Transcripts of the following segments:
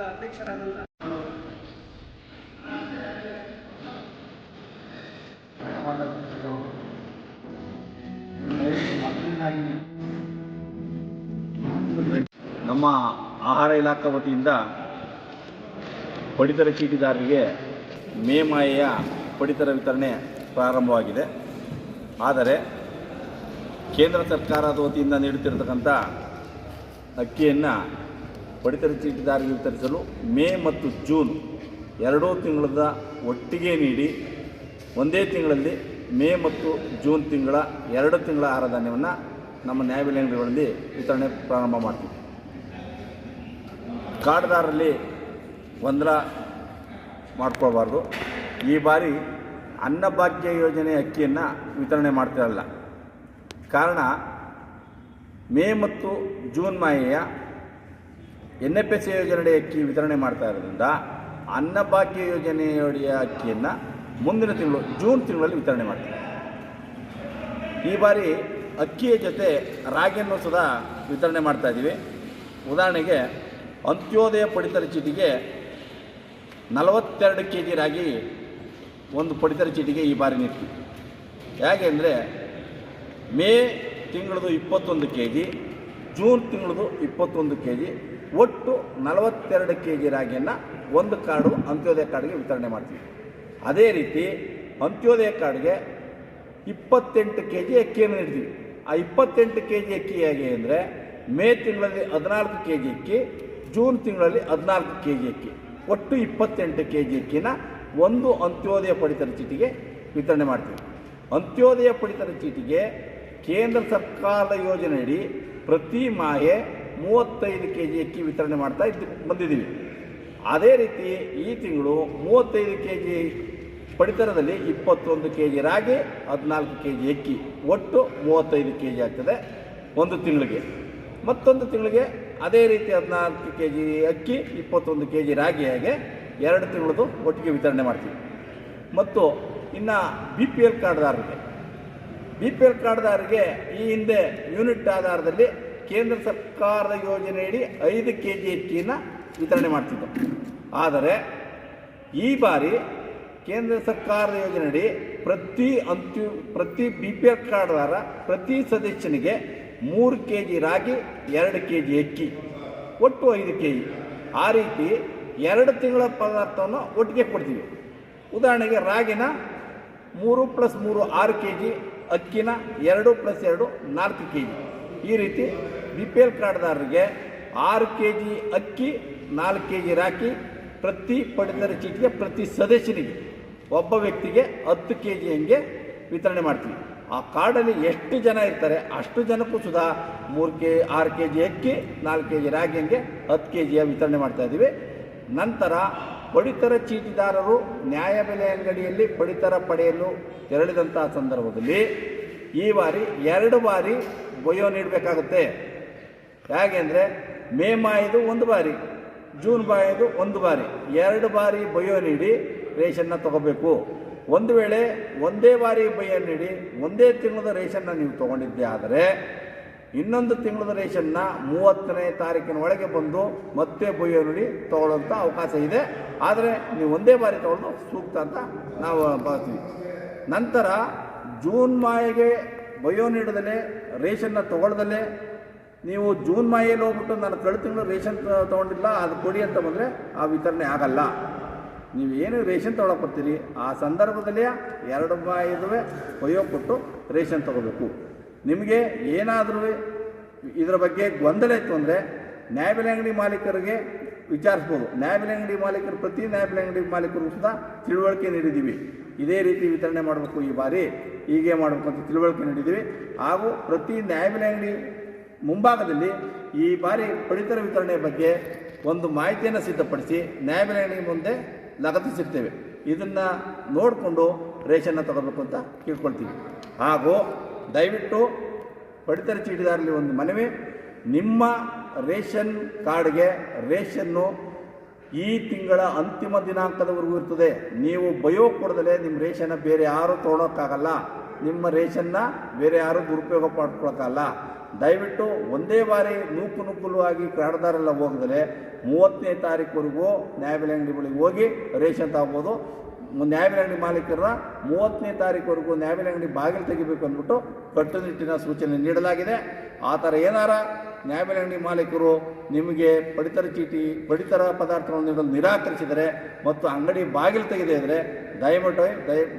ಅಧ್ಯಕ್ಷರಾದಂಥ ನಮ್ಮ ಆಹಾರ ಇಲಾಖೆ ವತಿಯಿಂದ ಪಡಿತರ ಚೀಟಿದಾರರಿಗೆ ಮೇ ಮಾಹೆಯ ಪಡಿತರ ವಿತರಣೆ ಪ್ರಾರಂಭವಾಗಿದೆ. ಆದರೆ ಕೇಂದ್ರ ಸರ್ಕಾರದ ವತಿಯಿಂದ ನೀಡುತ್ತಿರತಕ್ಕಂಥ ಅಕ್ಕಿಯನ್ನು ಪಡಿತರ ಚೀಟಿದಾರರಿಗೆ ವಿತರಿಸಲು ಮೇ ಮತ್ತು ಜೂನ್ ಎರಡೂ ತಿಂಗಳದ ಒಟ್ಟಿಗೆ ನೀಡಿ ಒಂದೇ ತಿಂಗಳಲ್ಲಿ ಮೇ ಮತ್ತು ಜೂನ್ ತಿಂಗಳ 2 ತಿಂಗಳ ಆಹಾರ ಧಾನ್ಯವನ್ನು ನಮ್ಮ ನ್ಯಾಯಬೆಲೆ ಅಂಗಡಿಗಳಲ್ಲಿ ವಿತರಣೆ ಪ್ರಾರಂಭ ಮಾಡ್ತೀವಿ. ಕಾರ್ಡ್ದಾರರಲ್ಲಿ ಗೊಂದಲ ಮಾಡ್ಕೊಳ್ಬಾರ್ದು. ಈ ಬಾರಿ ಅನ್ನಭಾಗ್ಯ ಯೋಜನೆ ಅಕ್ಕಿಯನ್ನು ವಿತರಣೆ ಮಾಡ್ತಿರಲ್ಲ. ಕಾರಣ ಮೇ ಮತ್ತು ಜೂನ್ ಮಾಹೆಯ NFS ಯೋಜನೆಯಡಿ ಅಕ್ಕಿ ವಿತರಣೆ ಮಾಡ್ತಾ ಇರೋದ್ರಿಂದ ಅನ್ನಭಾಗ್ಯ ಯೋಜನೆಯಡಿಯ ಅಕ್ಕಿಯನ್ನು ಮುಂದಿನ ತಿಂಗಳು ಜೂನ್ ತಿಂಗಳಲ್ಲಿ ವಿತರಣೆ ಮಾಡ್ತೀವಿ. ಈ ಬಾರಿ ಅಕ್ಕಿಯ ಜೊತೆ ರಾಗಿಯನ್ನು ಸದಾ ವಿತರಣೆ ಮಾಡ್ತಾಯಿದ್ದೀವಿ. ಉದಾಹರಣೆಗೆ ಅಂತ್ಯೋದಯ ಪಡಿತರ ಚೀಟಿಗೆ 42 kg ರಾಗಿ ಒಂದು ಪಡಿತರ ಚೀಟಿಗೆ ಈ ಬಾರಿ ನೀಡ್ತೀವಿ. ಹೇಗೆ ಅಂದರೆ ಮೇ ತಿಂಗಳದು 21 kg, ಜೂನ್ ತಿಂಗಳದು 21 kg, ಒಟ್ಟು 42 kg ರಾಗಿಯನ್ನು ಒಂದು ಕಾರ್ಡು ಅಂತ್ಯೋದಯ ಕಾರ್ಡ್ಗೆ ವಿತರಣೆ ಮಾಡ್ತೀವಿ. ಅದೇ ರೀತಿ ಅಂತ್ಯೋದಯ ಕಾರ್ಡ್ಗೆ 28 kg ಅಕ್ಕಿಯನ್ನು ನೀಡ್ತೀವಿ. ಆ 28 kg ಅಕ್ಕಿ ಹೇಗೆ ಅಂದರೆ ಮೇ ತಿಂಗಳಲ್ಲಿ 14 kg ಅಕ್ಕಿ, ಜೂನ್ ತಿಂಗಳಲ್ಲಿ 14 kg ಅಕ್ಕಿ, ಒಟ್ಟು 28 kg ಅಕ್ಕಿನ ಒಂದು ಅಂತ್ಯೋದಯ ಪಡಿತರ ಚೀಟಿಗೆ ವಿತರಣೆ ಮಾಡ್ತೀವಿ. ಅಂತ್ಯೋದಯ ಪಡಿತರ ಚೀಟಿಗೆ ಕೇಂದ್ರ ಸರ್ಕಾರದ ಯೋಜನೆಯಡಿ ಪ್ರತಿ ಮಾಹೆ 35 kg ಅಕ್ಕಿ ವಿತರಣೆ ಮಾಡ್ತಾ ಬಂದಿದ್ದೀವಿ. ಅದೇ ರೀತಿ ಈ ತಿಂಗಳು 35 kg ಪಡಿತರದಲ್ಲಿ 21 kg ರಾಗಿ, 14 kg ಅಕ್ಕಿ, ಒಟ್ಟು 35 kg ಆಗ್ತದೆ ಒಂದು ತಿಂಗಳಿಗೆ. ಮತ್ತೊಂದು ತಿಂಗಳಿಗೆ ಅದೇ ರೀತಿ 14 kg ಅಕ್ಕಿ, 21 kg ರಾಗಿಯಾಗೆ 2 ತಿಂಗಳದು ಒಟ್ಟಿಗೆ ವಿತರಣೆ ಮಾಡ್ತೀವಿ. ಮತ್ತು ಇನ್ನು BPL ಕಾರ್ಡ್ದಾರರಿಗೆ ಈ ಹಿಂದೆ ಯೂನಿಟ್ ಆಧಾರದಲ್ಲಿ ಕೇಂದ್ರ ಸರ್ಕಾರದ ಯೋಜನೆಯಡಿ 5 kg ಅಕ್ಕಿಯನ್ನು ವಿತರಣೆ ಮಾಡ್ತಿದ್ದು. ಆದರೆ ಈ ಬಾರಿ ಕೇಂದ್ರ ಸರ್ಕಾರದ ಯೋಜನೆಯಡಿ ಪ್ರತಿ BPL ಕಾರ್ಡ್ದಾರ ಪ್ರತಿ ಸದಸ್ಯನಿಗೆ 3 kg ರಾಗಿ, 2 kg ಅಕ್ಕಿ, ಒಟ್ಟು 5 kg. ಆ ರೀತಿ 2 ತಿಂಗಳ ಪದಾರ್ಥವನ್ನು ಒಟ್ಟಿಗೆ ಕೊಡ್ತೀವಿ. ಉದಾಹರಣೆಗೆ ರಾಗಿನ 3 + 3 6 kg, ಅಕ್ಕಿನ 2 + 2 4 kg. ಈ ರೀತಿ BPL ಕಾರ್ಡ್ದಾರರಿಗೆ 6 kg ಅಕ್ಕಿ, 4 kg ರಾಗಿ ಪ್ರತಿ ಪಡಿತರ ಚೀಟಿಗೆ ಪ್ರತಿ ಸದಸ್ಯನಿಗೆ ಒಬ್ಬ ವ್ಯಕ್ತಿಗೆ 10 kg ಹಂಗೆ ವಿತರಣೆ ಮಾಡ್ತೀವಿ. ಆ ಕಾರ್ಡಲ್ಲಿ ಎಷ್ಟು ಜನ ಇರ್ತಾರೆ ಅಷ್ಟು ಜನಕ್ಕೂ ಸುಧಾ 6 kg ಅಕ್ಕಿ, 4 kg ರಾಗಿ ಹಂಗೆ 10 kg ವಿತರಣೆ ಮಾಡ್ತಾಯಿದ್ದೀವಿ. ನಂತರ ಪಡಿತರ ಚೀಟಿದಾರರು ನ್ಯಾಯಬೆಲೆ ಅಂಗಡಿಯಲ್ಲಿ ಪಡಿತರ ಪಡೆಯಲು ತೆರಳಿದಂಥ ಸಂದರ್ಭದಲ್ಲಿ ಈ ಬಾರಿ 2 ಬಾರಿ ಬಯೋ ನೀಡಬೇಕಾಗುತ್ತೆ. ಹೇಗೆ ಅಂದರೆ ಮೇ ಮಾಹೆದು 1 ಬಾರಿ, ಜೂನ್ ಮಾಹೆದು 1 ಬಾರಿ, 2 ಬಾರಿ ಬಯೋ ನೀಡಿ ರೇಷನ್ನ ತಗೋಬೇಕು. ಒಂದು ವೇಳೆ ಒಂದೇ ಬಾರಿ ಬಯೋ ನೀಡಿ ಒಂದೇ ತಿಂಗಳದ ರೇಷನ್ನ ನೀವು ತೊಗೊಂಡಿದ್ದೆ ಆದರೆ ಇನ್ನೊಂದು ತಿಂಗಳದ ರೇಷನ್ನ 30ನೇ ತಾರೀಕಿನ ಒಳಗೆ ಬಂದು ಮತ್ತೆ ಬಯೋ ನೀಡಿ ತೊಗೊಳ್ಳೋಂಥ ಅವಕಾಶ ಇದೆ. ಆದರೆ ನೀವು ಒಂದೇ ಬಾರಿ ತೊಗೊಳ್ಳೋದು ಸೂಕ್ತ ಅಂತ ನಾವು ಭಾವಿಸ್ತೀವಿ. ನಂತರ ಜೂನ್ ಮಾಹೆಗೆ ಬಯೋ ನೀಡದಲೇ ರೇಷನ್ನ ತೊಗೊಳ್ದಲೇ ನೀವು ಜೂನ್ ಮಾಹೆಯಲ್ಲಿ ಹೋಗ್ಬಿಟ್ಟು ನಾನು ಕಳೆದ ತಿಂಗಳು ರೇಷನ್ ತೊಗೊಂಡಿಲ್ಲ ಅದು ಕೊಡಿ ಅಂತ ಬಂದರೆ ಆ ವಿತರಣೆ ಆಗಲ್ಲ. ನೀವು ಏನು ರೇಷನ್ ತೊಗೊಳಕ್ಕೆ ಬರ್ತೀರಿ ಆ ಸಂದರ್ಭದಲ್ಲೇ 2 ಮಾಹೆದುವೆ ಬಯೋ ಕೊಟ್ಟು ರೇಷನ್ ತೊಗೋಬೇಕು. ನಿಮಗೆ ಏನಾದರೂ ಇದರ ಬಗ್ಗೆ ಗೊಂದಲ ಇತ್ತು ಅಂದರೆ ನ್ಯಾಯಬೆಲೆ ಅಂಗಡಿ ಮಾಲೀಕರಿಗೆ ವಿಚಾರಿಸ್ಬೋದು. ನ್ಯಾಯಬೆಲೆ ಅಂಗಡಿ ಮಾಲೀಕರು ಪ್ರತಿ ನ್ಯಾಯಬೆಲೆ ಅಂಗಡಿ ಮಾಲೀಕರು ಸಹ ತಿಳುವಳಿಕೆ ನೀಡಿದ್ದೀವಿ. ಇದೇ ರೀತಿ ವಿತರಣೆ ಮಾಡಬೇಕು, ಈ ಬಾರಿ ಹೀಗೆ ಮಾಡಬೇಕು ಅಂತ ತಿಳುವಳಿಕೆ ನೀಡಿದ್ದೀವಿ. ಹಾಗೂ ಪ್ರತಿ ನ್ಯಾಯಬೆಲೆ ಅಂಗಡಿ ಮುಂಭಾಗದಲ್ಲಿ ಈ ಬಾರಿ ಪಡಿತರ ವಿತರಣೆ ಬಗ್ಗೆ ಒಂದು ಮಾಹಿತಿಯನ್ನು ಸಿದ್ಧಪಡಿಸಿ ನ್ಯಾಯಬೆಲೆ ಅಂಗಡಿ ಮುಂದೆ ಲಗತ್ತಿಸಿರ್ತೇವೆ. ಇದನ್ನು ನೋಡಿಕೊಂಡು ರೇಷನ್ನ ತಗೋಬೇಕು ಅಂತ ಕೇಳ್ಕೊಳ್ತೀವಿ. ಹಾಗೂ ದಯವಿಟ್ಟು ಪಡಿತರ ಚೀಟಿದಾರರಲ್ಲಿ ಒಂದು ಮನವಿ, ನಿಮ್ಮ ರೇಷನ್ ಕಾರ್ಡ್ಗೆ ರೇಷನ್ನು ಈ ತಿಂಗಳ ಅಂತಿಮ ದಿನಾಂಕದವರೆಗೂ ಇರ್ತದೆ. ನೀವು ಬಯೋ ಕೊಡದಲೇ ನಿಮ್ಮ ರೇಷನ್ನ ಬೇರೆ ಯಾರೂ ತೊಗೊಳೋಕ್ಕಾಗಲ್ಲ. ನಿಮ್ಮ ರೇಷನ್ನ ಬೇರೆ ಯಾರೂ ದುರುಪಯೋಗ ಮಾಡ್ಕೊಳಕ್ಕಾಗಲ್ಲ. ದಯವಿಟ್ಟು ಒಂದೇ ಬಾರಿ ನೂಕುಲು ಆಗಿ ಕಾಡ್ದಾರೆಲ್ಲ ಹೋಗದರೆ 30ನೇ ತಾರೀಕುವರೆಗೂ ನ್ಯಾಯಬೆಲೆ ಅಂಗಡಿಗಳಿಗೆ ಹೋಗಿ ರೇಷನ್ ತಗೋಬೋದು. ನ್ಯಾಯಬೆಲೆ ಅಂಗಡಿ ಮಾಲೀಕರ 30ನೇ ತಾರೀಕುವರೆಗೂ ನ್ಯಾಯಬೆಲೆ ಅಂಗಡಿ ಬಾಗಿಲು ತೆಗಿಬೇಕು ಅಂದ್ಬಿಟ್ಟು ಕಟ್ಟುನಿಟ್ಟಿನ ಸೂಚನೆ ನೀಡಲಾಗಿದೆ. ಆ ಥರ ಏನಾರ ನ್ಯಾಯಬೆಲೆ ಅಂಗಡಿ ಮಾಲೀಕರು ನಿಮಗೆ ಪಡಿತರ ಪದಾರ್ಥಗಳನ್ನು ನೀಡಲು ನಿರಾಕರಿಸಿದರೆ ಮತ್ತು ಅಂಗಡಿ ಬಾಗಿಲು ತೆಗೆದೇ ಇದ್ದರೆ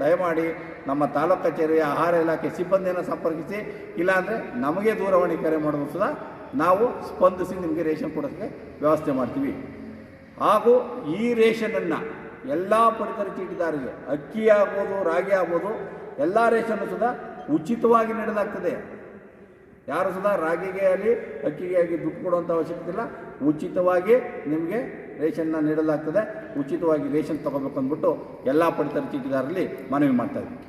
ದಯಮಾಡಿ ನಮ್ಮ ತಾಲೂಕು ಕಚೇರಿಯ ಆಹಾರ ಇಲಾಖೆ ಸಿಬ್ಬಂದಿಯನ್ನು ಸಂಪರ್ಕಿಸಿ, ಇಲ್ಲಾಂದರೆ ನಮಗೆ ದೂರವಾಣಿ ಕರೆ ಮಾಡೋದು ಸಹ ನಾವು ಸ್ಪಂದಿಸಿ ನಿಮಗೆ ರೇಷನ್ ಕೊಡೋಕ್ಕೆ ವ್ಯವಸ್ಥೆ ಮಾಡ್ತೀವಿ. ಹಾಗೂ ಈ ರೇಷನನ್ನು ಎಲ್ಲ ಪಡಿತರ ಚೀಟಿದಾರರಿಗೆ ಅಕ್ಕಿ ಆಗ್ಬೋದು, ರಾಗಿ ಆಗ್ಬೋದು, ಎಲ್ಲ ರೇಷನ್ನು ಸುಧಾ ಉಚಿತವಾಗಿ ನೀಡಲಾಗ್ತದೆ. ಯಾರು ಸುಧಾ ರಾಗಿಗೆ ಆಗಲಿ ಅಕ್ಕಿಗೆ ಆಗಿ ದುಡ್ಡು ಕೊಡುವಂಥ ಅವಶ್ಯಕತೆ ಇಲ್ಲ. ಉಚಿತವಾಗಿ ನಿಮಗೆ ರೇಷನ್ನ ನೀಡಲಾಗ್ತದೆ. ಉಚಿತವಾಗಿ ರೇಷನ್ ತೊಗೋಬೇಕು ಅಂದ್ಬಿಟ್ಟು ಎಲ್ಲ ಪಡಿತರ ಚೀಟಿದಾರರಲ್ಲಿ ಮನವಿ ಮಾಡ್ತಾಯಿದ್ದೀವಿ.